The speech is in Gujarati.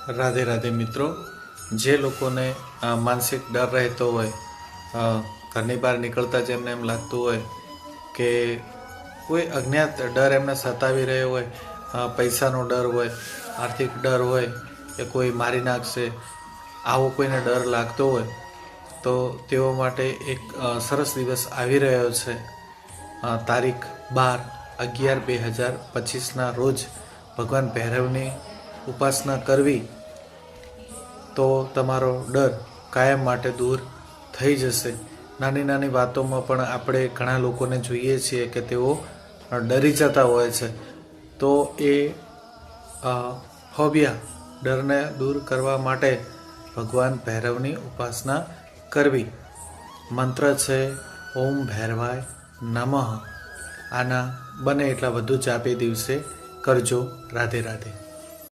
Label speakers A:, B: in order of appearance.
A: રાધે રાધે મિત્રો, જે લોકોને માનસિક ડર રહેતો હોય, ઘરની બહાર નીકળતા જ એમને એમ લાગતું હોય કે કોઈ અજ્ઞાત ડર એમને સતાવી રહ્યો હોય, પૈસાનો ડર હોય, આર્થિક ડર હોય કે કોઈ મારી નાખશે, આવો કોઈને ડર લાગતો હોય તો તેઓ માટે એક સરસ દિવસ આવી રહ્યો છે। તારીખ 12/11/2025 રોજ ભગવાન ભૈરવની ઉપાસના કરવી તો તમારો ડર કાયમ માટે દૂર થઈ જશે। નાની નાની વાતોમાં પણ આપણે ઘણા લોકોને જોઈએ છીએ કે તેઓ ડરી જતા હોય છે, તો એ ફોબિયા ડરને દૂર કરવા માટે ભગવાન ભૈરવની ઉપાસના કરવી। મંત્ર છે ઓમ ભૈરવાય નમઃ। આના બને એટલા વધુ જાપ એ દિવસે કરજો। રાધે રાધે।